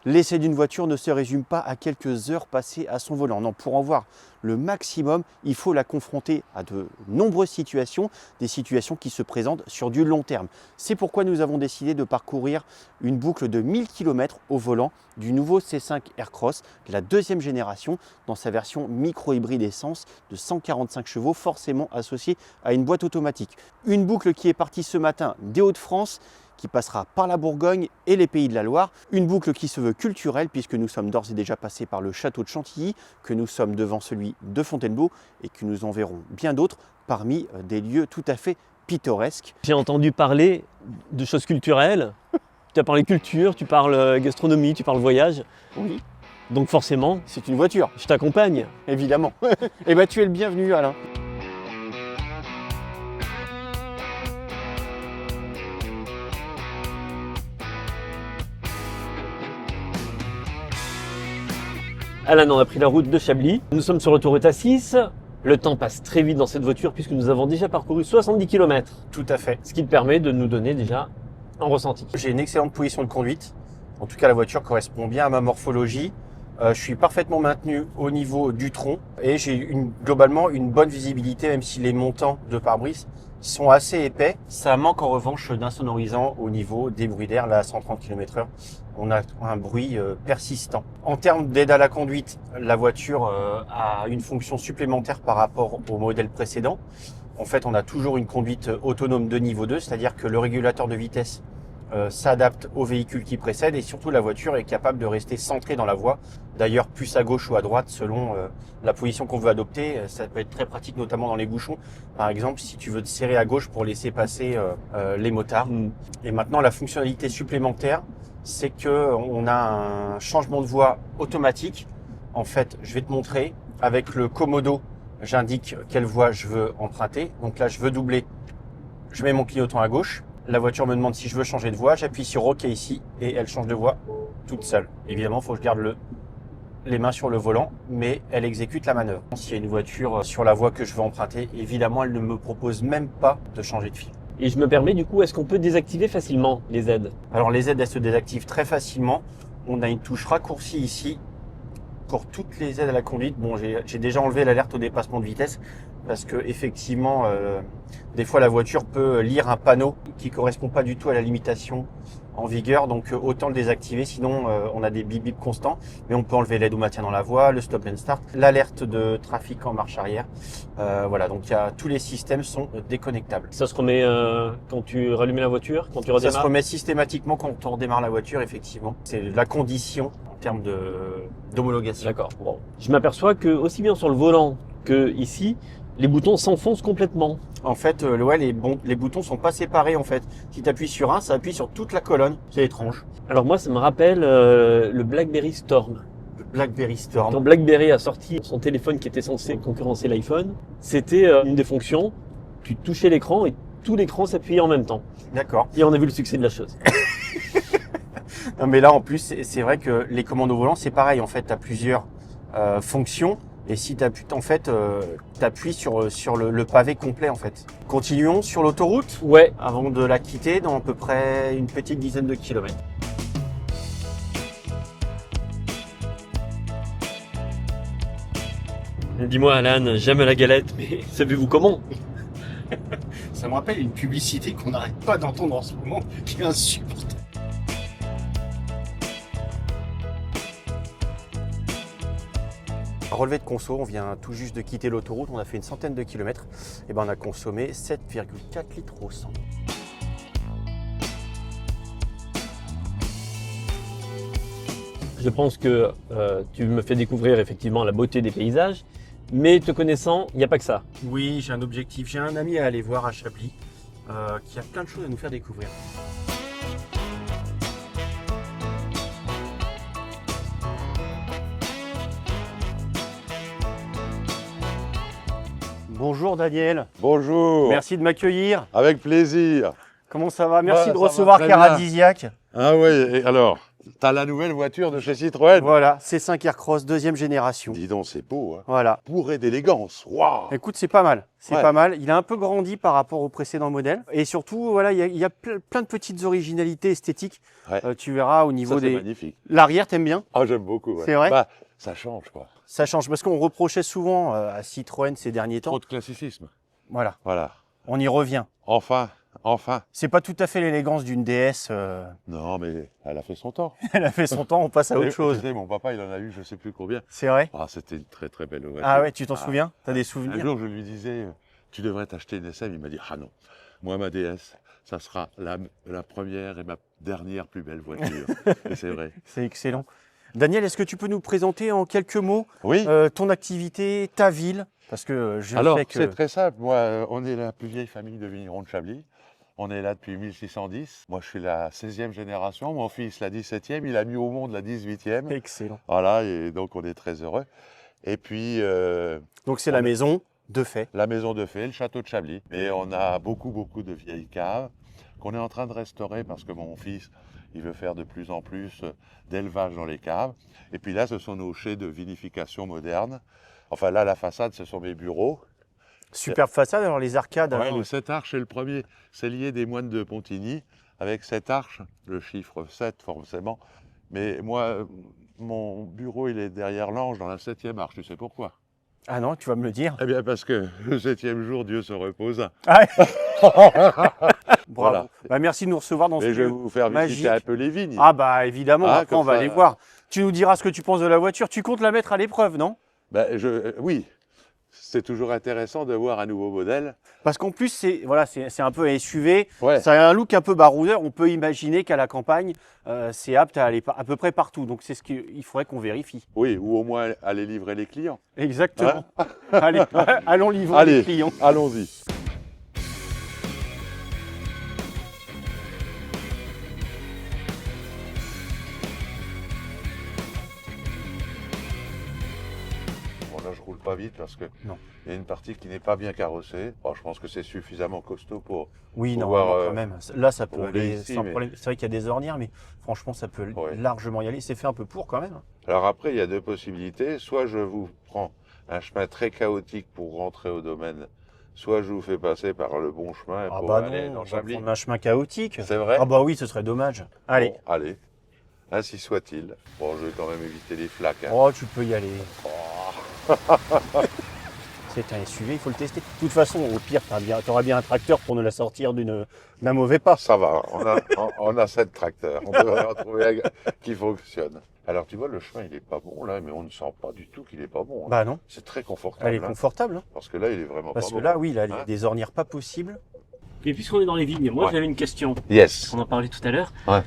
L'essai d'une voiture ne se résume pas à quelques heures passées à son volant. Non, pour en voir le maximum, il faut la confronter à de nombreuses situations, des situations qui se présentent sur du long terme. C'est pourquoi nous avons décidé de parcourir une boucle de 1000 km au volant du nouveau C5 Aircross, la deuxième génération, dans sa version micro-hybride essence de 145 chevaux, forcément associée à une boîte automatique. Une boucle qui est partie ce matin des Hauts-de-France, qui passera par la Bourgogne et les Pays de la Loire. Une boucle qui se veut culturelle puisque nous sommes d'ores et déjà passés par le château de Chantilly, que nous sommes devant celui de Fontainebleau et que nous en verrons bien d'autres parmi des lieux tout à fait pittoresques. J'ai entendu parler de choses culturelles. Tu as parlé culture, tu parles gastronomie, tu parles voyage. Oui. Donc forcément, C'est une voiture, je t'accompagne. évidemment. Et bien tu es le bienvenu, Alain. Alan, on a pris la route de Chablis. Nous sommes sur l'autoroute A6. Le temps passe très vite dans cette voiture puisque nous avons déjà parcouru 70 km. Tout à fait. Ce qui te permet de nous donner déjà un ressenti. J'ai une excellente position de conduite. En tout cas, la voiture correspond bien à ma morphologie. Je suis parfaitement maintenu au niveau du tronc et j'ai globalement une bonne visibilité, même si les montants de pare-brise sont assez épais. Ça manque en revanche d'un sonorisant au niveau des bruits d'air. Là, à 130 km/h, on a un bruit persistant. En termes d'aide à la conduite, la voiture a une fonction supplémentaire par rapport au modèle précédent. En fait, on a toujours une conduite autonome de niveau 2, c'est-à-dire que le régulateur de vitesse s'adapte au véhicule qui précède et surtout la voiture est capable de rester centrée dans la voie. D'ailleurs, plus à gauche ou à droite selon la position qu'on veut adopter. Ça peut être très pratique, notamment dans les bouchons. Par exemple, si tu veux te serrer à gauche pour laisser passer les motards. Et maintenant, la fonctionnalité supplémentaire, c'est que on a un changement de voie automatique. En fait, je vais te montrer avec le commodo. J'indique quelle voie je veux emprunter. Donc là, je veux doubler. Je mets mon clignotant à gauche. La voiture me demande si je veux changer de voie. J'appuie sur OK ici et elle change de voie toute seule. Évidemment, il faut que je garde les mains sur le volant, mais elle exécute la manœuvre. S'il y a une voiture sur la voie que je veux emprunter, évidemment, elle ne me propose même pas de changer de fil. Et je me permets du coup, est-ce qu'on peut désactiver facilement les aides? Alors les aides, elles se désactivent très facilement. On a une touche raccourcie ici pour toutes les aides à la conduite. Bon, j'ai déjà enlevé l'alerte au dépassement de vitesse parce que effectivement, des fois la voiture peut lire un panneau qui correspond pas du tout à la limitation en vigueur, donc autant le désactiver. Sinon, on a des bip bip constants, mais on peut enlever l'aide au maintien dans la voie, le stop and start, l'alerte de trafic en marche arrière. Voilà, donc tous les systèmes sont déconnectables. Ça se remet quand tu rallumes la voiture, quand tu redémarres? Ça se remet systématiquement quand on redémarre la voiture, effectivement. C'est la condition en termes d'homologation. D'accord. Bon. Je m'aperçois que aussi bien sur le volant que ici, les boutons s'enfoncent complètement. En fait, ouais, les boutons sont pas séparés en fait. Si tu appuies sur un, ça appuie sur toute la colonne. C'est étrange. Alors moi, ça me rappelle le BlackBerry Storm. Le BlackBerry Storm. Quand BlackBerry a sorti son téléphone qui était censé concurrencer l'iPhone, c'était une des fonctions. Tu touchais l'écran et tout l'écran s'appuyait en même temps. D'accord. Et on a vu le succès de la chose. Non, mais là, en plus, c'est vrai que les commandes au volant, c'est pareil. En fait, tu as plusieurs fonctions. Et si tu appuies, en fait, t'appuies sur le pavé complet, en fait. Continuons sur l'autoroute. Ouais. Avant de la quitter dans à peu près une petite dizaine de kilomètres. Dis-moi Alan, j'aime la galette, mais savez-vous comment? Ça me rappelle une publicité qu'on n'arrête pas d'entendre en ce moment, qui est insupportable. Relevé de conso, on vient tout juste de quitter l'autoroute, on a fait une centaine de kilomètres. Et ben on a consommé 7,4 litres au 100. Je pense que tu me fais découvrir effectivement la beauté des paysages, mais te connaissant, il n'y a pas que ça. Oui, j'ai un objectif, j'ai un ami à aller voir à Chablis qui a plein de choses à nous faire découvrir. Bonjour Daniel. Bonjour. Merci de m'accueillir. Avec plaisir. Comment ça va? Merci Ouais, de ça va recevoir très Caradisiac. Ah oui, et alors, t'as la nouvelle voiture de chez Citroën. Voilà, C5 Aircross, deuxième génération. Dis donc, c'est beau, hein. Voilà. Bourré d'élégance. Waouh. Écoute, c'est pas mal. C'est Ouais. pas mal. Il a un peu grandi par rapport au précédent modèle. Et surtout, voilà, il y a plein de petites originalités esthétiques. Ouais. Tu verras au Ça, niveau c'est des. magnifique. L'arrière, t'aimes bien? Ah, j'aime beaucoup. Ouais. C'est vrai. Bah, ça change, quoi. Ça change parce qu'on reprochait souvent à Citroën ces derniers temps. Trop de classicisme. Voilà, Voilà. on y revient. Enfin. C'est pas tout à fait l'élégance d'une DS. Non, mais elle a fait son temps. Elle a fait son temps, on passe à autre Tu chose. sais, mon papa, il en a eu je sais plus combien. C'est vrai? Ah, c'était une très très belle voiture. Ah ouais, tu t'en Ah. souviens? T'as des Un souvenirs? jour, je lui disais, tu devrais t'acheter une SM. Il m'a dit, ah non, moi, ma DS, ça sera la première et ma dernière plus belle voiture. Et c'est vrai. C'est excellent. Daniel, est-ce que tu peux nous présenter en quelques mots Oui. ton activité, ta ville? Parce que je Alors, sais que... c'est très simple. Moi, on est la plus vieille famille de vignerons de Chablis. On est là depuis 1610. Moi, je suis la 16e génération. Mon fils, la 17e. Il a mis au monde la 18e. Excellent. Voilà, et donc on est très heureux. Et puis, Donc c'est la maison de fait. la maison de fée, le château de Chablis. Et on a beaucoup de vieilles caves qu'on est en train de restaurer parce que mon fils, il veut faire de plus en plus d'élevage dans les caves. Et puis là, ce sont nos chais de vinification moderne. Enfin là, la façade, ce sont mes bureaux. Superbe façade, alors les arcades. Ouais, alors, le 7 arches, c'est le premier. C'est lié des moines de Pontigny. Avec 7 arches, le chiffre 7 forcément. Mais moi, mon bureau, il est derrière l'ange dans la 7e arche. Tu sais pourquoi? Ah non, tu vas me le dire. Eh bien, parce que le 7e jour, Dieu se repose. Ah ouais. Bravo. Voilà. Bah, merci de nous recevoir dans ce Et je vais lieu vous faire visiter magique. un peu les vignes. Ah bah évidemment, Ah, après on comme va ça, aller voir. Tu nous diras ce que tu penses de la voiture. Tu comptes la mettre à l'épreuve, non? Ben, oui, c'est toujours intéressant de voir un nouveau modèle. Parce qu'en plus, c'est un peu SUV. Ouais. Ça a un look un peu baroudeur. On peut imaginer qu'à la campagne, c'est apte à aller à peu près partout. Donc c'est ce qu'il faudrait qu'on vérifie. Oui, ou au moins aller livrer les clients. Exactement. Allez, allons livrer Allez. les clients. Allons-y. Bon, là, je roule pas vite parce que Non. il y a une partie qui n'est pas bien carrossée. Bon, je pense que c'est suffisamment costaud pour. Oui, Faut non, voir, quand même. Là, ça peut rouler aller ici, sans mais- problème. C'est vrai qu'il y a des ornières, mais franchement, ça peut Ouais. largement y aller. C'est fait un peu pour quand même. Alors après, il y a deux possibilités. Soit je vous prends un chemin très chaotique pour rentrer au domaine, soit je vous fais passer par le bon chemin Ah pour bah aller non, dans on va Chablis. prendre un chemin chaotique. C'est vrai? Ah bah oui, ce serait dommage. Allez. Bon, allez. Ainsi soit-il. Bon, je vais quand même éviter les flaques. Hein. Oh, tu peux y aller. Oh. C'est un SUV, il faut le tester. De toute façon, au pire, t'auras bien un tracteur pour nous la sortir d'un mauvais pas. Ça va, on a 7 tracteurs. On devrait en trouver un qui fonctionne. Alors tu vois, le chemin, il est pas bon là, mais on ne sent pas du tout qu'il est pas bon. Hein. Bah non, C'est très confortable. elle est hein, confortable. Hein. parce que là, il est vraiment Parce pas que bon. là, oui, là, il y a Hein des ornières pas possibles. Et puisqu'on est dans les vignes, moi Ouais. j'avais une question. Yes. On en parlait tout à l'heure. Ouais.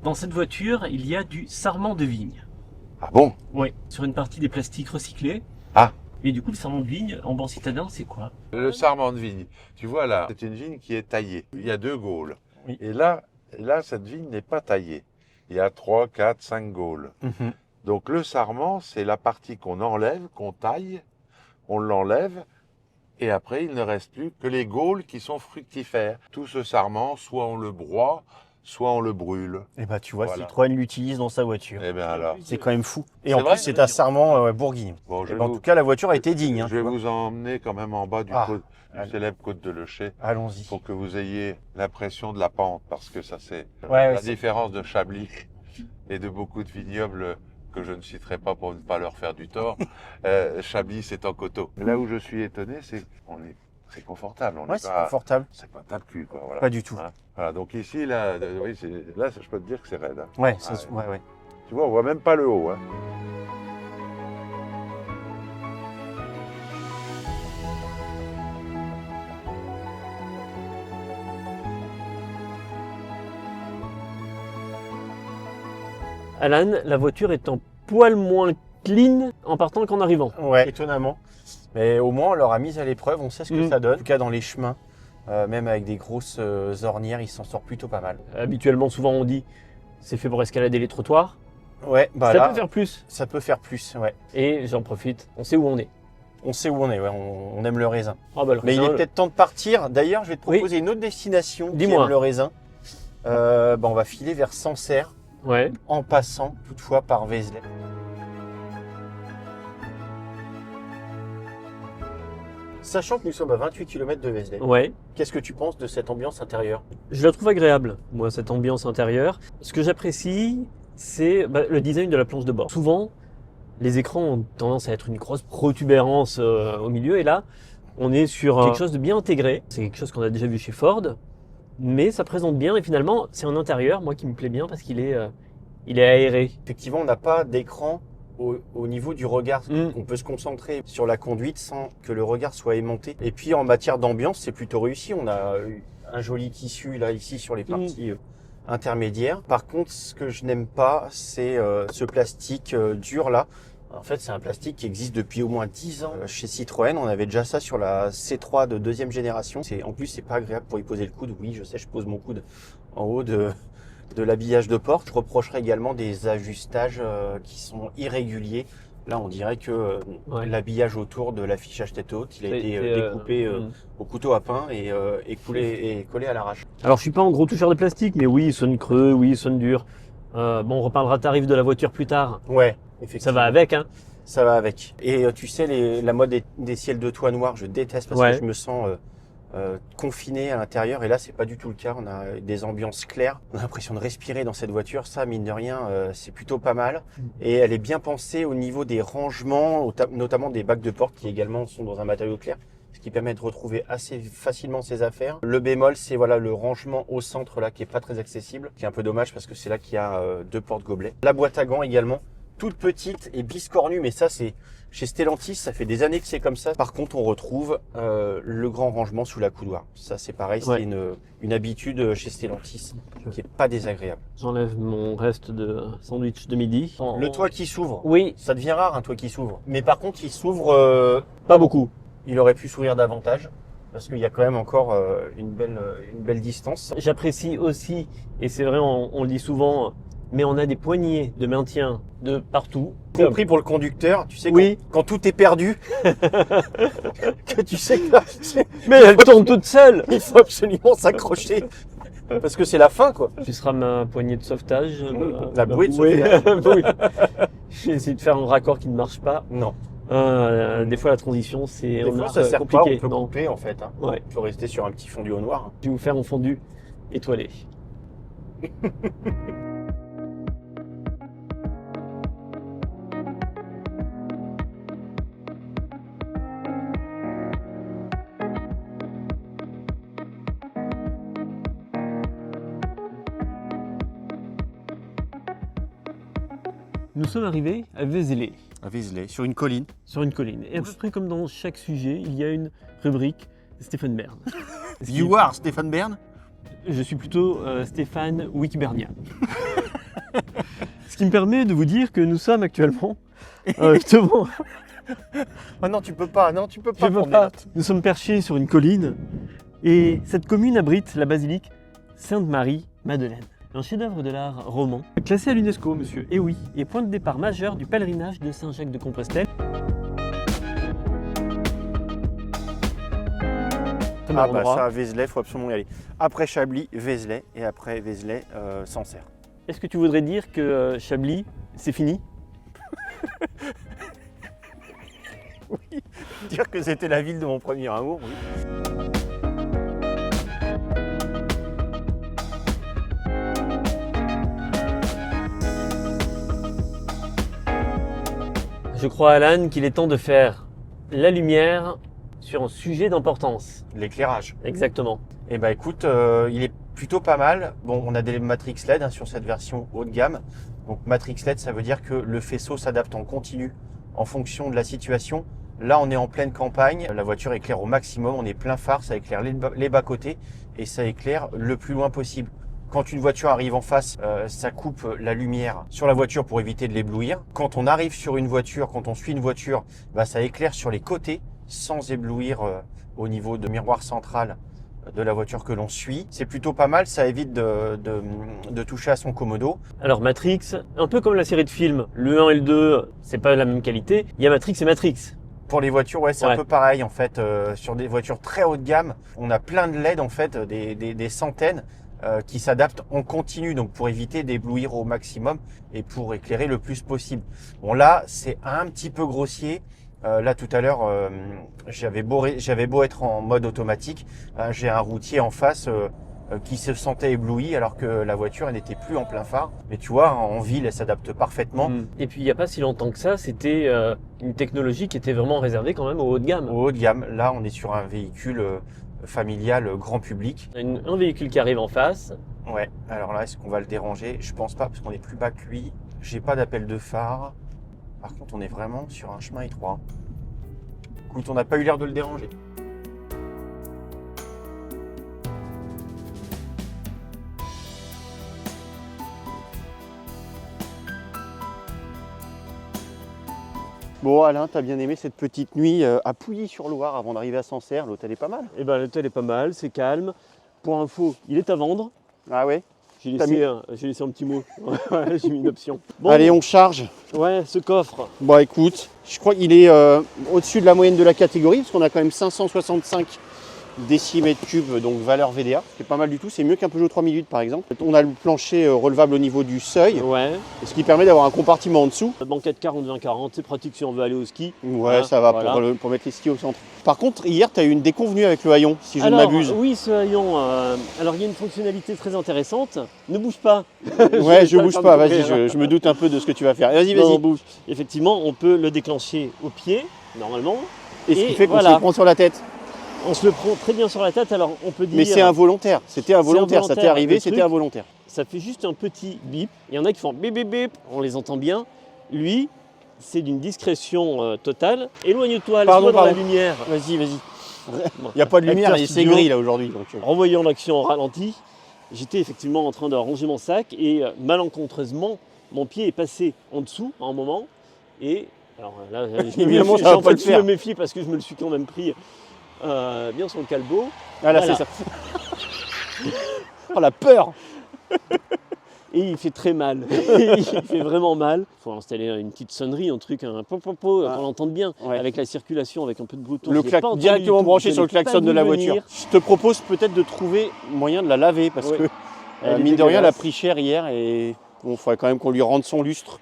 Dans cette voiture, il y a du sarment de vigne. Ah bon? Oui. Sur une partie des plastiques recyclés. Ah. Et du coup, le sarment de vigne en banc citadin, c'est quoi? Le sarment de vigne. Tu vois là, c'est une vigne qui est taillée. Il y a 2 gaules. Oui. Et là, cette vigne n'est pas taillée. Il y a 3, 4, 5 gaules. Donc le sarment, c'est la partie qu'on enlève, qu'on taille, on l'enlève, et après il ne reste plus que les gaules qui sont fructifères. Tout ce sarment, soit on le broie, soit on le brûle. Et bah, tu vois, Voilà. Citroën l'utilise dans sa voiture. Eh bien alors, C'est quand même fou. Et C'est en vrai plus, c'est un sarment bourguignon. bon, Eh ben, en tout cas, la voiture a été digne. Hein, je vais tu vois. vous emmener quand même en bas du, Ah, du célèbre côte de Lecher Allons-y. pour que vous ayez l'impression de la pente, parce que ça c'est Ouais, la c'est- différence de Chablis et de beaucoup de vignobles que je ne citerai pas pour ne pas leur faire du tort. Chablis, c'est en coteau. Là où je suis étonné, c'est confortable. On Ouais, n'est c'est pas, confortable. c'est pas tape-cul, quoi. Voilà. Pas du tout. Hein. Voilà, donc ici, là, oui, là, je peux te dire que c'est raide. Hein. Ouais, Ah, ouais, ouais. Tu vois, on voit même pas le haut. Hein. Alan, la voiture est un poil moins clean en partant qu'en arrivant. Ouais, étonnamment. Mais au moins, on leur a mis à l'épreuve, on sait ce que Mm. ça donne. En tout cas, dans les chemins, même avec des grosses ornières, ils s'en sortent plutôt pas mal. Habituellement, souvent on dit c'est fait pour escalader les trottoirs. Ouais, bah Ça là, peut faire plus. ça peut faire plus, ouais. Et j'en profite, on sait où on est. On sait où on est, ouais, on aime le raisin. Ah bah, le Mais il raisin, est peut-être temps de partir. D'ailleurs, je vais te Oui. proposer une autre destination qui Dis-moi. aime le raisin. On va filer vers Sancerre. Ouais. en passant toutefois par Vézelay. Sachant que nous sommes à 28 km de Vézelay, Ouais. qu'est-ce que tu penses de cette ambiance intérieure? Je la trouve agréable, moi, cette ambiance intérieure. Ce que j'apprécie, c'est le design de la planche de bord. Souvent, les écrans ont tendance à être une grosse protubérance au milieu, et là, on est sur quelque chose de bien intégré. C'est quelque chose qu'on a déjà vu chez Ford, mais ça présente bien, et finalement, c'est un intérieur, moi, qui me plaît bien parce qu'il est aéré. Effectivement, on n'a pas d'écran au niveau du regard. On peut se concentrer sur la conduite sans que le regard soit aimanté. Et puis en matière d'ambiance, c'est plutôt réussi. On a eu un joli tissu là ici sur les parties intermédiaires. Par contre, ce que je n'aime pas, c'est ce plastique dur là. En fait, c'est un plastique qui existe depuis au moins 10 ans chez Citroën. On avait déjà ça sur la C3 de deuxième génération. En plus, c'est pas agréable pour y poser le coude. Oui, je sais, je pose mon coude en haut de l'habillage de porte. Je reprocherais également des ajustages qui sont irréguliers. Là, on dirait que l'habillage autour de l'affichage tête haute, il a été découpé au couteau à pain et collé à l'arrache. Alors, je suis pas un gros toucheur de plastique, mais oui, il sonne creux, oui, il sonne dur. On reparlera tarif de la voiture plus tard. Ouais, effectivement. Ça va avec, hein. Ça va avec. Et tu sais, la mode des ciels de toit noir, je déteste parce que je me sens confiné à l'intérieur. Et là, c'est pas du tout le cas. On a des ambiances claires. On a l'impression de respirer dans cette voiture. Ça, mine de rien, c'est plutôt pas mal. Et elle est bien pensée au niveau des rangements, notamment des bacs de porte qui également sont dans un matériau clair, ce qui permet de retrouver assez facilement ses affaires. Le bémol, c'est le rangement au centre là qui est pas très accessible, qui est un peu dommage parce que c'est là qu'il y a 2 porte-gobelets. La boîte à gants également, toute petite et biscornue, mais ça c'est chez Stellantis, ça fait des années que c'est comme ça. Par contre, on retrouve le grand rangement sous la coudoir. Ça c'est pareil, c'est une habitude chez Stellantis qui est pas désagréable. J'enlève mon reste de sandwich de midi. Le toit qui s'ouvre, Oui, ça devient rare un toit qui s'ouvre. Mais par contre, il s'ouvre pas beaucoup. Il aurait pu s'ouvrir davantage parce qu'il y a quand même encore une belle distance. J'apprécie aussi, et c'est vrai, on le dit souvent, mais on a des poignées de maintien de partout. Y compris pour le conducteur, tu sais, Oui. quand tout est perdu, que tu sais que là, Mais elle tourne toute seule. il faut absolument s'accrocher parce que c'est la fin, quoi. Tu seras ma poignée de sauvetage. La bouée de sauvetage. Oui. J'ai essayé de faire un raccord qui ne marche pas. Non. Des fois, la transition, c'est Des fois, ça sert pas, compliqué. on peut Non. couper en fait. Hein. Ouais. Il faut rester sur un petit fondu au noir. Je vais vous faire un fondu étoilé. Nous sommes arrivés à Vézelay, À Vézelay, sur une colline. sur une colline. Et à peu près comme dans chaque sujet, il y a une rubrique Stéphane Bern. You are Stéphane Bern. Je suis plutôt Stéphane Wikibernien. Ce qui me permet de vous dire que nous sommes actuellement devant. Ah non, tu peux pas. Non, tu peux Je pas. peux prendre pas. des notes. Nous sommes perchés sur une colline et cette commune abrite la basilique Sainte-Marie-Madeleine. Un chef-d'œuvre de l'art roman, classé à l'UNESCO, monsieur. Et oui, et point de départ majeur du pèlerinage de Saint-Jacques-de-Compostelle. Très Ah bon bah endroit. ça, à Vézelay, faut absolument y aller. Après Chablis, Vézelay et après Vézelay, Sancerre. Est-ce que tu voudrais dire que Chablis, c'est fini? Dire que c'était la ville de mon premier amour, oui. Je crois, Alan, qu'il est temps de faire la lumière sur un sujet d'importance. L'éclairage. Exactement. Eh ben écoute, il est plutôt pas mal. Bon, on a des Matrix LED sur cette version haut de gamme. Donc Matrix LED, ça veut dire que le faisceau s'adapte en continu en fonction de la situation. Là, on est en pleine campagne. La voiture éclaire au maximum. On est plein phare, ça éclaire les bas-côtés et ça éclaire le plus loin possible. Quand une voiture arrive en face, ça coupe la lumière sur la voiture pour éviter de l'éblouir. Quand on arrive sur une voiture, quand on suit une voiture, ça éclaire sur les côtés sans éblouir au niveau de miroir central de la voiture que l'on suit. C'est plutôt pas mal, ça évite de toucher à son commodo. Alors Matrix, un peu comme la série de films, le 1 et le 2, c'est pas la même qualité. Il y a Matrix et Matrix. Pour les voitures, ouais, c'est un peu pareil en fait. Sur des voitures très haut de gamme, on a plein de LED en fait, des centaines, qui s'adapte en continu, donc pour éviter d'éblouir au maximum et pour éclairer le plus possible. Bon là, c'est un petit peu grossier. Là tout à l'heure, j'avais beau être en mode automatique, j'ai un routier en face qui se sentait ébloui alors que la voiture elle n'était plus en plein phare. Mais tu vois, en ville, elle s'adapte parfaitement. Et puis il n'y a pas si longtemps que ça, c'était une technologie qui était vraiment réservée quand même au haut de gamme. Au haut de gamme, là on est sur un véhicule familial grand public. Un véhicule qui arrive en face. Ouais, alors là, est-ce qu'on va le déranger? Je pense pas, parce qu'on est plus bas que lui. J'ai pas d'appel de phare. Par contre, on est vraiment sur un chemin étroit. Écoute, on n'a pas eu l'air de le déranger. Bon Alain, t'as bien aimé cette petite nuit à Pouilly-sur-Loire avant d'arriver à Sancerre? L'hôtel est pas mal. Eh ben l'hôtel est pas mal, c'est calme. Pour info, il est à vendre. Ah ouais? J'ai T'as laissé un petit mot. Ouais, j'ai mis une option. Bon, Allez, on charge. ouais, ce coffre. Bon écoute, je crois qu'il est au-dessus de la moyenne de la catégorie, parce qu'on a quand même 565 décimètres cubes, donc valeur VDA. C'est pas mal du tout, c'est mieux qu'un Peugeot 3008 par exemple. On a le plancher relevable au niveau du seuil, Ouais. ce qui permet d'avoir un compartiment en dessous. La banquette 40-20-40, c'est pratique si on veut aller au ski. Ouais, Hein, ça va voilà. pour mettre les skis au centre. Par contre, hier, tu as eu une déconvenue avec le haillon, si je ne Alors, m'abuse. oui, ce haillon. Alors, il y a une fonctionnalité très intéressante. Ne bouge pas. Ouais, je vais bouge me pas, vas-y, couvrir. je me doute un peu de ce que tu vas faire. Vas-y, Non, on vas-y. bouge. Effectivement, on peut le déclencher au pied, normalement. Et ce et qui fait qu'on voilà. se le prend sur la tête. On se le prend très bien sur la tête. Alors, on peut dire. Mais c'est involontaire, c'était involontaire, ça t'est involontaire. arrivé, Le c'était truc- involontaire. Ça fait juste un petit bip. Il y en a qui font bip bip bip, on les entend bien. Lui, c'est d'une discrétion totale. Éloigne-toi, Pardon, laisse-moi dans la pardon. lumière. Vas-y, vas-y. Bon. Il n'y a pas de lumière, Acteur et c'est studio. gris là aujourd'hui. Donc, Renvoyant l'action au ralenti, j'étais effectivement en train de ranger mon sac et malencontreusement, mon pied est passé en dessous à un moment. Et alors là, Évidemment, ça va pas le je faire. me méfie parce que je me le suis quand même pris bien sur le calbo. Ah là, Voilà. c'est ça. Oh la peur! Et il fait très mal. Il fait vraiment mal. Il faut installer une petite sonnerie, un truc, un po, Ah. qu'on entende bien. Ouais. Avec la circulation, avec un peu de bluetooth. Le Je l'ai pas entendu directement du tout. branché Je sur le l'ai pas klaxon de vu la venir. voiture. Je te propose peut-être de trouver moyen de la laver parce Ouais. que Elle est mine de rien, elle a dégueulasse. pris cher hier et bon, il faudrait quand même qu'on lui rende son lustre.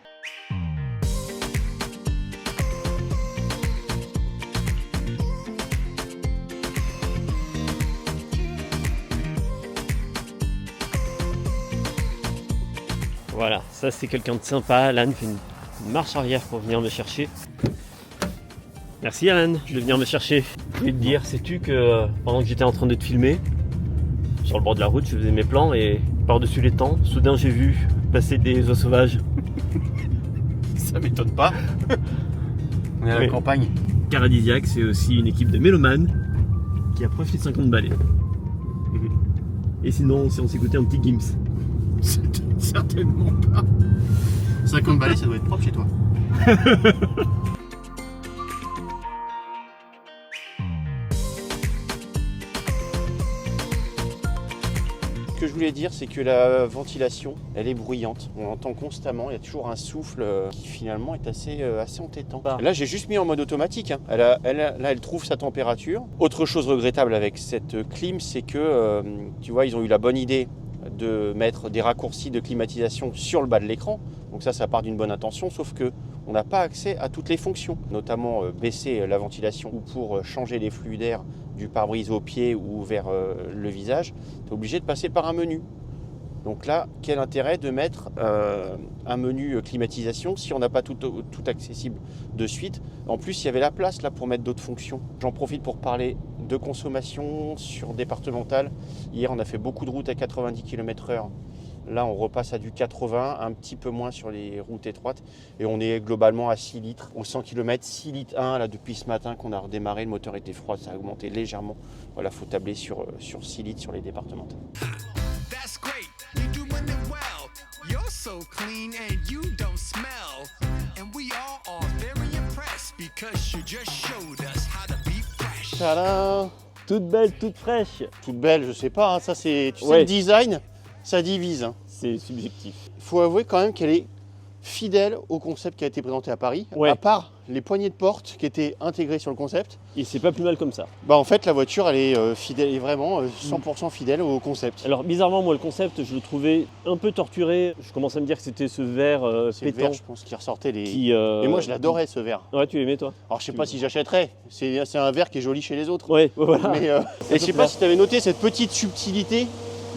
Voilà, ça c'est quelqu'un de sympa. Alan fait une marche arrière pour venir me chercher. Merci Alan de venir me chercher. Je voulais te dire, sais-tu que pendant que j'étais en train de te filmer, sur le bord de la route, je faisais mes plans et par-dessus les temps, soudain j'ai vu passer des oies sauvages. Ça m'étonne pas. On est à la Oui. campagne. Caradisiaque, c'est aussi une équipe de mélomanes qui a profité de 50 balais. Et sinon, si on s'écoutait un petit Gims. Certainement pas. 50 balais, ça doit être propre chez toi. Ce que je voulais dire, c'est que la ventilation, elle est bruyante. On l'entend constamment. Il y a toujours un souffle qui finalement est assez entêtant. Ah. Là, j'ai juste mis en mode automatique. Hein. Là, elle trouve sa température. Autre chose regrettable avec cette clim, c'est que, tu vois, ils ont eu la bonne idée de mettre des raccourcis de climatisation sur le bas de l'écran. Donc ça part d'une bonne intention, sauf que on n'a pas accès à toutes les fonctions, notamment baisser la ventilation ou pour changer les flux d'air du pare-brise au pied ou vers le visage, tu es obligé de passer par un menu. Donc là, quel intérêt de mettre un menu climatisation si on n'a pas tout accessible de suite. En plus, il y avait la place là pour mettre d'autres fonctions. J'en profite pour parler de consommation sur départemental. Hier, on a fait beaucoup de routes à 90 km/h. Là, on repasse à du 80, un petit peu moins sur les routes étroites. Et on est globalement à 6 litres au 100 km. 6 litres 1, là, depuis ce matin qu'on a redémarré, le moteur était froid, ça a augmenté légèrement. Voilà, il faut tabler sur 6 litres sur les départementales. That's great, you're doing it well. You're so clean and you don't smell. And we all are very impressed because you just showed us how to be fresh. Tadam! Toute belle, toute fraîche. Toute belle, je sais pas, hein, ça c'est. Tu sais, Ouais. le design, ça divise. Hein. C'est subjectif. Faut avouer quand même qu'elle est fidèle au concept qui a été présenté à Paris, Ouais. à part les poignées de porte qui étaient intégrées sur le concept. Et c'est pas plus mal comme ça. Bah en fait la voiture elle est fidèle, est vraiment 100% fidèle au concept. Alors bizarrement, moi le concept, je le trouvais un peu torturé. Je commence à me dire que c'était ce verre C'est le pétant verre, je pense, qui ressortait les... qui. Et moi je l'adorais ce verre. Ouais, tu l'aimais toi. Alors je sais pas si j'achèterais, c'est un verre qui est joli chez les autres. Ouais, voilà. Mais, et je sais pas si tu avais noté cette petite subtilité,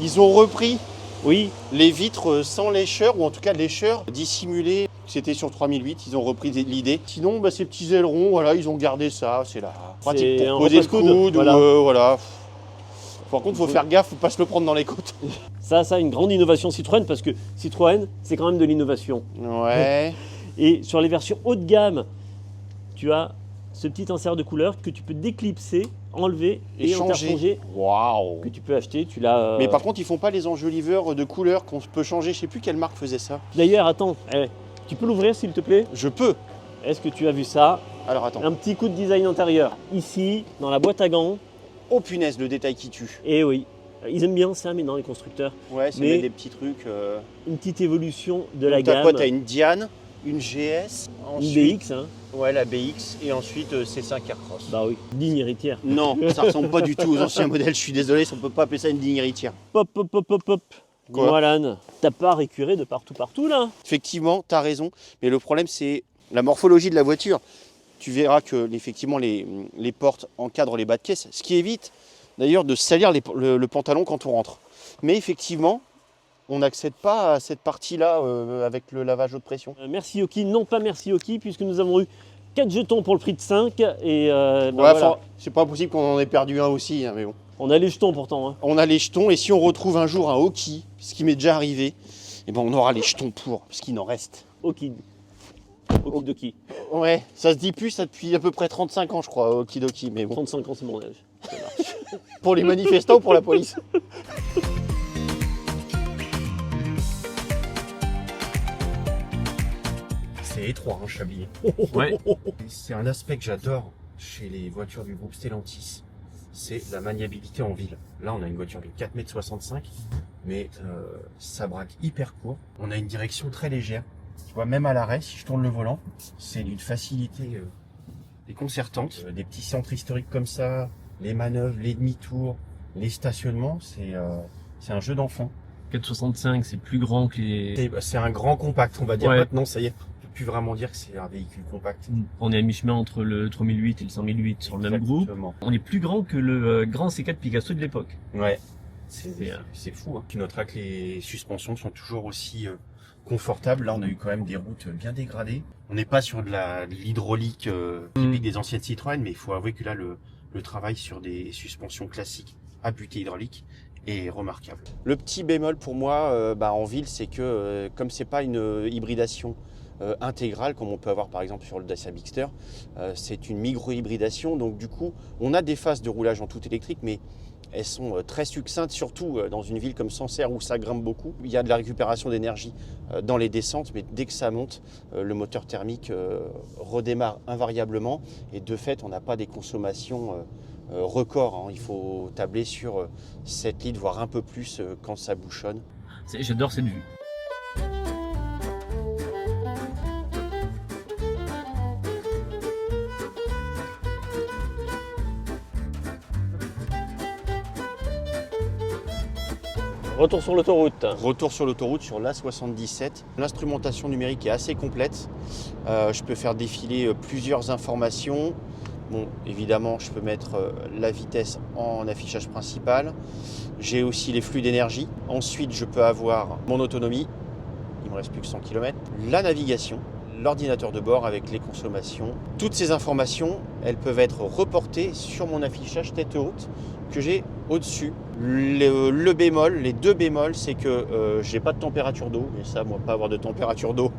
ils ont repris Oui, les vitres sans lécheur, ou en tout cas lécheur dissimulé. C'était sur 3008, ils ont repris l'idée. Sinon, bah, ces petits ailerons, voilà, ils ont gardé ça. C'est là. Pratique C'est pour un poser le repose-coude, coude. voilà. Voilà. Par contre, faut faire gaffe, faut pas se le prendre dans les côtes. ça, une grande innovation Citroën parce que Citroën, c'est quand même de l'innovation. Ouais. Et sur les versions haut de gamme, tu as ce petit insert de couleur que tu peux déclipser, enlever et interchanger, Waouh. que tu peux acheter. Tu l'as. Mais par contre, ils font pas les enjoliveurs de couleurs qu'on peut changer. Je sais plus quelle marque faisait ça. D'ailleurs, attends, tu peux l'ouvrir s'il te plaît? Je peux. Est-ce que tu as vu ça? Alors attends. Un petit coup de design intérieur. Ici, dans la boîte à gants. Oh punaise, le détail qui tue. Et oui, ils aiment bien ça, mais dans les constructeurs. Ouais, c'est Mais- mettre des petits trucs. Une petite évolution de la T'as gamme. quoi? T'as une Diane, une GS, Une ensuite, BX, hein. ouais, la BX, et ensuite C5 Aircross. Bah oui, digne héritière. Non, ça ressemble pas du tout aux anciens modèles, je suis désolé, on peut pas appeler ça une digne héritière. Pop, pop, pop, pop, pop. Quoi Dis-moi, Alan, t'as pas récuré de partout là? Effectivement, t'as raison, mais le problème c'est la morphologie de la voiture. Tu verras que effectivement les portes encadrent les bas de caisse, ce qui évite d'ailleurs de salir le pantalon quand on rentre. Mais effectivement, on n'accède pas à cette partie-là avec le lavage haute pression. Merci Oki, non pas merci Oki, puisque nous avons eu 4 jetons pour le prix de 5 et Ouais, voilà. enfin, c'est pas possible qu'on en ait perdu un aussi, hein, mais bon. On a les jetons pourtant. Hein. On a les jetons et si on retrouve un jour un hockey, ce qui m'est déjà arrivé, eh ben on aura les jetons pour, parce qu'il en reste. Oki. Okidoki. Ouais, ça se dit plus ça depuis à peu près 35 ans je crois, Okidoki, mais bon. 35 ans c'est mon âge. Ça marche. Pour les manifestants ou pour la police? C'est étroit, hein, Chablis. Ouais. C'est un aspect que j'adore chez les voitures du groupe Stellantis, c'est la maniabilité en ville. Là, on a une voiture de 4,65 m, mais ça braque hyper court. On a une direction très légère. Tu vois, même à l'arrêt, si je tourne le volant, c'est d'une facilité déconcertante. Des petits centres historiques comme ça, les manœuvres, les demi-tours, les stationnements, c'est un jeu d'enfant. 465 c'est plus grand que les... C'est un grand compact, on va dire. Ouais. Maintenant, ça y est, on peut plus vraiment dire que c'est un véhicule compact. On est à mi-chemin entre le 3008 et le 5008 sur le même groupe. Exactement. On est plus grand que le grand C4 Picasso de l'époque. Ouais, C'est, c'est fou. Hein. Tu noteras que les suspensions sont toujours aussi confortables. Là, on a eu quand même des routes bien dégradées. On n'est pas sur de l'hydraulique typique des anciennes Citroën, mais il faut avouer que là, le travail sur des suspensions classiques à butée hydraulique est remarquable. Le petit bémol pour moi en ville, c'est que comme c'est pas une hybridation intégrale comme on peut avoir par exemple sur le Dacia Bigster, c'est une micro-hybridation, donc du coup on a des phases de roulage en tout électrique, mais elles sont très succinctes, surtout dans une ville comme Sancerre où ça grimpe beaucoup. Il y a de la récupération d'énergie dans les descentes, mais dès que ça monte, le moteur thermique redémarre invariablement et de fait on n'a pas des consommations records. Hein. Il faut tabler sur 7 litres, voire un peu plus quand ça bouchonne. J'adore cette vue. Retour sur l'autoroute. Retour sur l'autoroute sur l'A77. L'instrumentation numérique est assez complète. Je peux faire défiler plusieurs informations. Bon, évidemment, je peux mettre la vitesse en affichage principal. J'ai aussi les flux d'énergie. Ensuite, je peux avoir mon autonomie. Il me reste plus que 100 km. La navigation, l'ordinateur de bord avec les consommations. Toutes ces informations, elles peuvent être reportées sur mon affichage tête haute que j'ai au-dessus. Le bémol, les deux bémols, c'est que j'ai pas de température d'eau. Et ça, moi, pas avoir de température d'eau,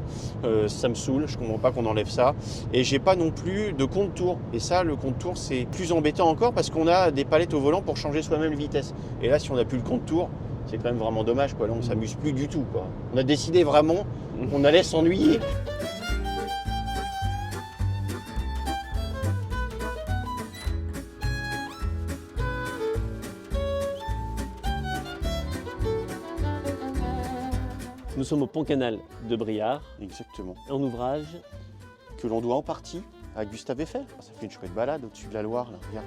ça me saoule. Je comprends pas qu'on enlève ça. Et j'ai pas non plus de compte-tour. Et ça, le compte-tour, c'est plus embêtant encore parce qu'on a des palettes au volant pour changer soi-même la vitesse. Et là, si on n'a plus le compte-tour, c'est quand même vraiment dommage, quoi. Là, on s'amuse plus du tout, quoi. On a décidé vraiment qu'on allait s'ennuyer. Nous sommes au pont canal de Briare, Exactement. un ouvrage. Que l'on doit en partie à Gustave Eiffel. Ça fait une chouette balade au-dessus de la Loire, là, regarde.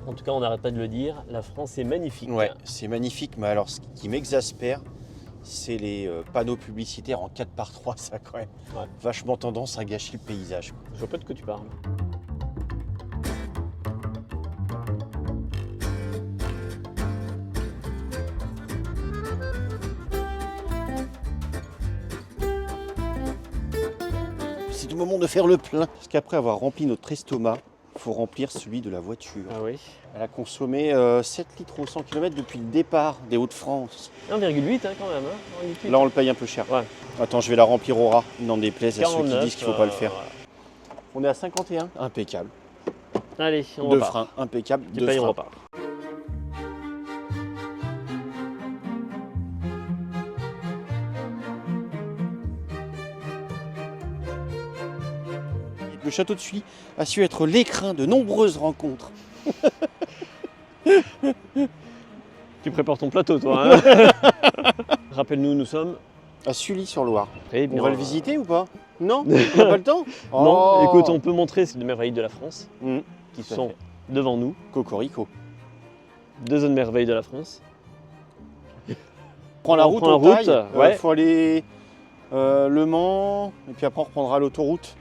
En tout cas, on n'arrête pas de le dire, la France est magnifique. Ouais, c'est magnifique, mais alors ce qui m'exaspère, c'est les panneaux publicitaires en 4x3, ça a quand même vachement tendance à gâcher le paysage. Je vois pas de quoi tu parles. C'est le moment de faire le plein. Parce qu'après avoir rempli notre estomac, il faut remplir celui de la voiture. Ah oui. Elle a consommé 7 litres au 100 km depuis le départ des Hauts-de-France. 1,8 quand même. Hein, 1,8. Là, on le paye un peu cher. Ouais. Attends, je vais la remplir au ras. N'en déplaise à ceux qui 49, disent qu'il ne faut pas le faire. voilà. On est à 51. Impeccable. Allez, on Deux repart. freins, impeccable. Tu Deux payes, on freins. repart. Le château de Sully a su être l'écrin de nombreuses rencontres. Tu prépares ton plateau, toi. Hein. Rappelle-nous, nous sommes. À Sully-sur-Loire. Très bien. On va le visiter ou pas? Non? On n'a pas le temps? Non, Oh. écoute, on peut montrer ces deux merveilles de la France Mmh, qui tout à sont fait. devant nous. Cocorico. Deux autres merveilles de la France. Prends la On route, prend la on route, taille. ouais. Faut aller Le Mans, et puis après on reprendra l'autoroute.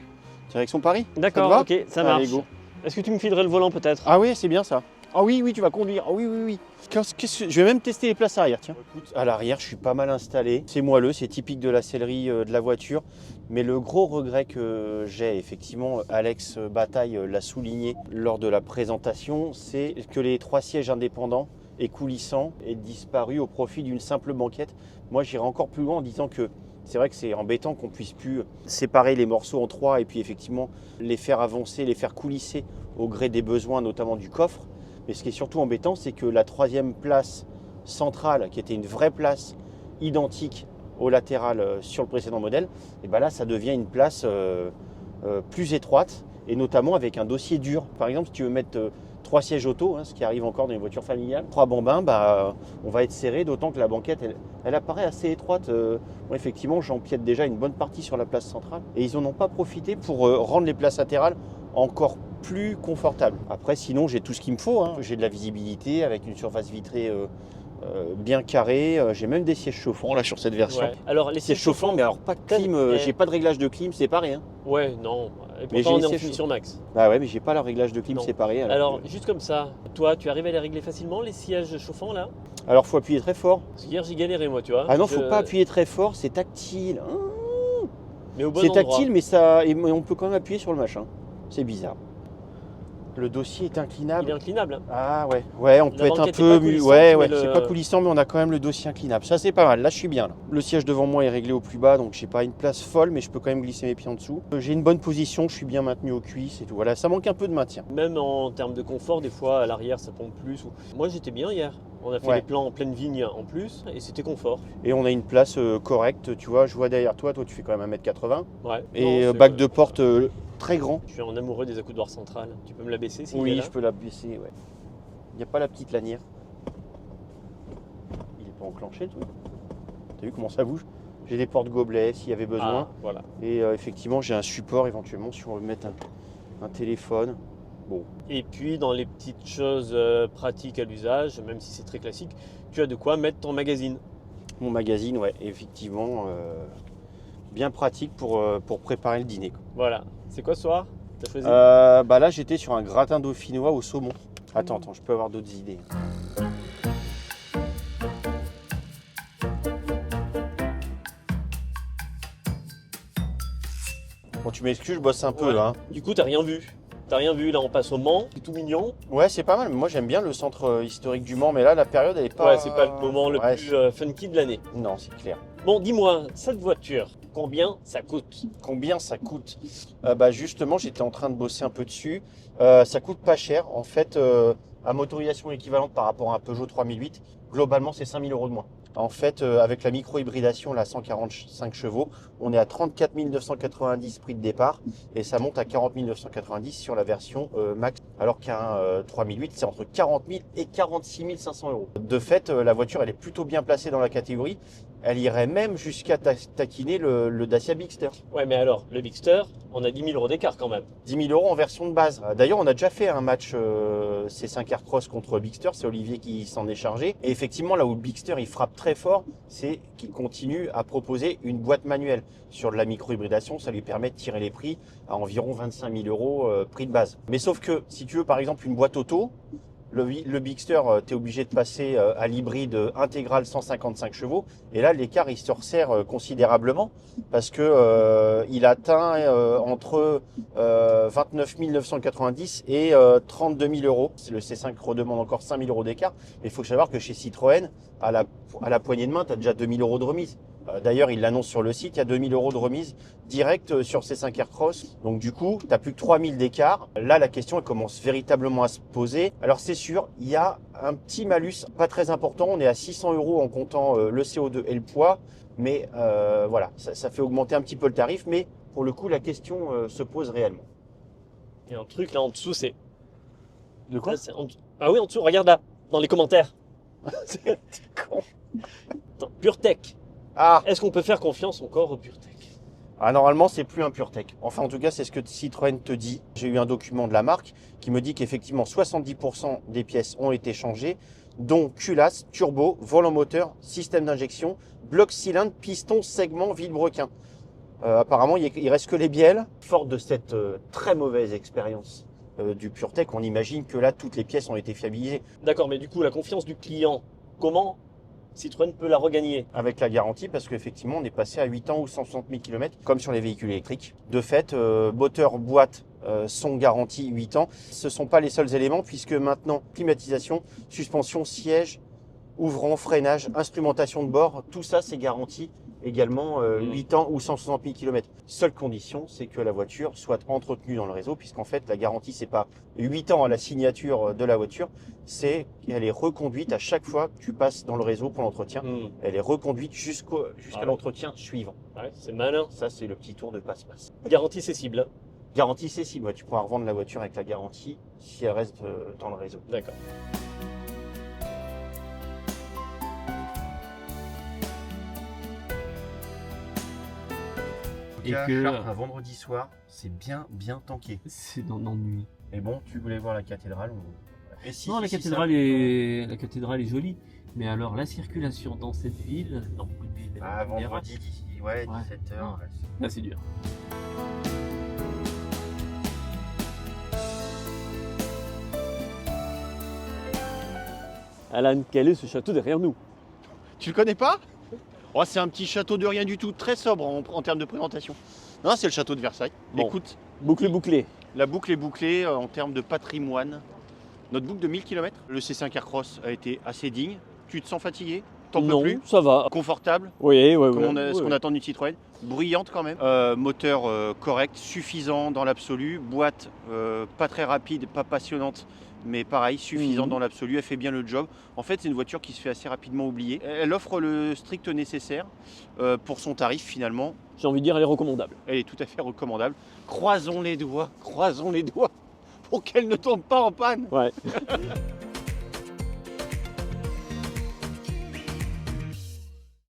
Direction Paris. D'accord, Ça te va? ok, ça Allez, marche. go. Est-ce que tu me filerais le volant peut-être? Ah oui, c'est bien ça. Ah oui, oui, tu vas conduire. Ah oui, oui, oui. Je vais même tester les places arrière, tiens. Écoute, à l'arrière, je suis pas mal installé. C'est moelleux, c'est typique de la sellerie de la voiture. Mais le gros regret que j'ai, effectivement, Alex Bataille l'a souligné lors de la présentation, c'est que les 3 sièges indépendants et coulissants aient disparu au profit d'une simple banquette. Moi, j'irai encore plus loin en disant que c'est vrai que c'est embêtant qu'on puisse plus séparer les morceaux en 3 et puis effectivement les faire avancer, les faire coulisser au gré des besoins, notamment du coffre. Mais ce qui est surtout embêtant, c'est que la 3e place centrale, qui était une vraie place identique au latéral sur le précédent modèle, et ben là, ça devient une place plus étroite et notamment avec un dossier dur. Par exemple, si tu veux mettre 3 sièges auto, ce qui arrive encore dans les voitures familiales, 3 bambins, on va être serré, d'autant que la banquette, elle apparaît assez étroite. Moi, effectivement, j'empiète déjà une bonne partie sur la place centrale et ils n'en ont pas profité pour rendre les places latérales encore plus confortables. Après, sinon, j'ai tout ce qu'il me faut. J'ai de la visibilité avec une surface vitrée bien carrée. J'ai même des sièges chauffants là sur cette version. Ouais. Alors les Sièges chauffants, mais alors pas de clim. J'ai pas de réglage de clim séparé. Ouais, non. Et Mais pourtant, on j'ai est en les finition max. Bah ouais, mais j'ai pas le réglage de clim Non. séparé. Alors, juste comme ça, toi, tu arrives à les régler facilement, les sièges chauffants là? Alors, faut appuyer très fort. Parce qu'hier, j'ai galéré, moi, tu vois. Ah non, faut pas appuyer très fort, c'est tactile. Mais au bon C'est endroit. tactile, mais on peut quand même appuyer sur le machin. C'est bizarre. Le dossier est inclinable. Il est inclinable. Hein. Ah ouais, on La peut être un banquette est peu pas coulissante, ouais, mais c'est pas coulissant, mais on a quand même le dossier inclinable. Ça c'est pas mal. Là, je suis bien. Là. Le siège devant moi est réglé au plus bas, donc j'ai pas une place folle, mais je peux quand même glisser mes pieds en dessous. J'ai une bonne position, je suis bien maintenu aux cuisses et tout. Voilà, ça manque un peu de maintien. Même en termes de confort, des fois, à l'arrière, ça pompe plus. Moi, j'étais bien hier. On a fait les plans en pleine vigne en plus, et c'était confort. Et on a une place correcte, tu vois. Je vois derrière toi, tu fais quand même 1m80. Ouais. Et Non, bac de porte très grand. Je suis en amoureux des accoudoirs centrales. Tu peux me la baisser s'il Oui, est là? je peux la baisser, ouais. Il n'y a pas la petite lanière. Il n'est pas enclenché le truc. T'as vu comment ça bouge? J'ai des portes gobelets s'il y avait besoin. Ah, voilà. Et effectivement, j'ai un support éventuellement si on veut mettre un téléphone. Bon. Et puis, dans les petites choses pratiques à l'usage, même si c'est très classique, tu as de quoi mettre ton magazine. Mon magazine, ouais, effectivement, bien pratique pour préparer le dîner. Quoi. Voilà. C'est quoi ce soir? T'as choisi? Bah là, j'étais sur un gratin dauphinois au saumon. Attends, je peux avoir d'autres idées. Bon, tu m'excuses, je bosse un peu Ouais. là. Hein. Du coup, t'as rien vu. T'as rien vu, là on passe au Mans, c'est tout mignon. Ouais, c'est pas mal. Moi, j'aime bien le centre historique du Mans, mais là, la période, elle est pas. Ouais, c'est pas le moment le Ouais, plus funky de l'année. Non, c'est clair. Bon, dis-moi, cette voiture, combien ça coûte? Combien ça coûte? Bah justement, j'étais en train de bosser un peu dessus. Ça coûte pas cher. En fait, à motorisation équivalente par rapport à un Peugeot 3008, globalement, c'est 5 000 € de moins. En fait, avec la micro-hybridation, la 145 chevaux, on est à 34 990 prix de départ et ça monte à 40 990 sur la version max. Alors qu'un 3008, c'est entre 40 000 et 46 500 euros. De fait, la voiture, elle est plutôt bien placée dans la catégorie. Elle irait même jusqu'à taquiner le Dacia Bigster. Ouais, mais alors, le Bigster, on a 10 000 euros d'écart quand même. 10 000 euros en version de base. D'ailleurs, on a déjà fait un match C5 Aircross contre Bigster. C'est Olivier qui s'en est chargé. Et effectivement, là où le Bigster il frappe très fort, c'est qu'il continue à proposer une boîte manuelle. Sur de la micro-hybridation, ça lui permet de tirer les prix à environ 25 000 euros prix de base. Mais sauf que si tu veux par exemple une boîte auto, le Bigster, tu es obligé de passer à l'hybride intégral 155 chevaux. Et là, l'écart, il se resserre considérablement parce que il atteint entre 29 990 et 32 000 euros. Le C5 redemande encore 5 000 euros d'écart. Mais il faut savoir que chez Citroën, à la poignée de main, tu as déjà 2 000 euros de remise. D'ailleurs, il l'annonce sur le site, il y a 2 000 euros de remise directe sur C5 Aircross. Donc du coup, tu n'as plus que 3 000 d'écart. Là, la question elle commence véritablement à se poser. Alors c'est sûr, il y a un petit malus pas très important. On est à 600 euros en comptant le CO2 et le poids. Mais voilà, ça fait augmenter un petit peu le tarif. Mais pour le coup, la question se pose réellement. Il y a un truc là en dessous, c'est... De quoi? Ah oui, en dessous, regarde là, dans les commentaires. C'est con. Attends, PureTech. Ah, Est-ce qu'on peut faire confiance encore au PureTech? normalement, c'est plus un PureTech. Enfin, en tout cas, c'est ce que Citroën te dit. J'ai eu un document de la marque qui me dit qu'effectivement, 70% des pièces ont été changées, dont culasse, turbo, volant moteur, système d'injection, bloc cylindre, piston, segment, vilebrequin. Apparemment, il reste que les bielles. Fort de cette très mauvaise expérience du PureTech, on imagine que là, toutes les pièces ont été fiabilisées. D'accord, mais du coup, la confiance du client, comment Citroën peut la regagner? Avec la garantie, parce qu'effectivement, on est passé à 8 ans ou 160 000 km, comme sur les véhicules électriques. De fait, moteur, boîte sont garantis 8 ans. Ce ne sont pas les seuls éléments, puisque maintenant, climatisation, suspension, siège, ouvrant, freinage, instrumentation de bord, tout ça, c'est garanti également 8 ans ou 160 000 km. Seule condition, c'est que la voiture soit entretenue dans le réseau, puisqu'en fait, la garantie, c'est pas 8 ans à la signature de la voiture, c'est qu'elle est reconduite à chaque fois que tu passes dans le réseau pour l'entretien. Elle est reconduite jusqu'à l'entretien suivant. Ouais, c'est malin. Ça, c'est le petit tour de passe-passe. Garantie cessible. Garantie cessible, ouais, tu pourras revendre la voiture avec la garantie si elle reste dans le réseau. D'accord. Et que- un vendredi soir, c'est bien tanké. C'est dans l'ennui. Mais bon, tu voulais voir la cathédrale Et si, Non, la si, cathédrale ça- la cathédrale est jolie. Mais alors, la circulation dans cette ville, dans beaucoup de villes, Ah, on verra. vendredi, ouais, 17h. Non. Là, c'est dur. Alan, quel est ce château derrière nous? Tu le connais pas? Oh, c'est un petit château de rien du tout, très sobre en termes de présentation. Non, c'est le château de Versailles. Bon. Écoute, Bouclé. la boucle est bouclée en termes de patrimoine. Notre boucle de 1000 km, le C5 Aircross a été assez digne. Tu te sens fatigué? T'en peux Non, plus? ça va. Confortable, Oui, comme ce qu'on attend d'une Citroën. Bruyante quand même. Moteur correct, suffisant dans l'absolu. Boîte pas très rapide, pas passionnante, mais pareil, suffisante dans l'absolu. Elle fait bien le job. En fait, c'est une voiture qui se fait assez rapidement oublier. Elle offre le strict nécessaire pour son tarif finalement. J'ai envie de dire, elle est recommandable. Elle est tout à fait recommandable. Croisons les doigts pour qu'elle ne tombe pas en panne. Ouais.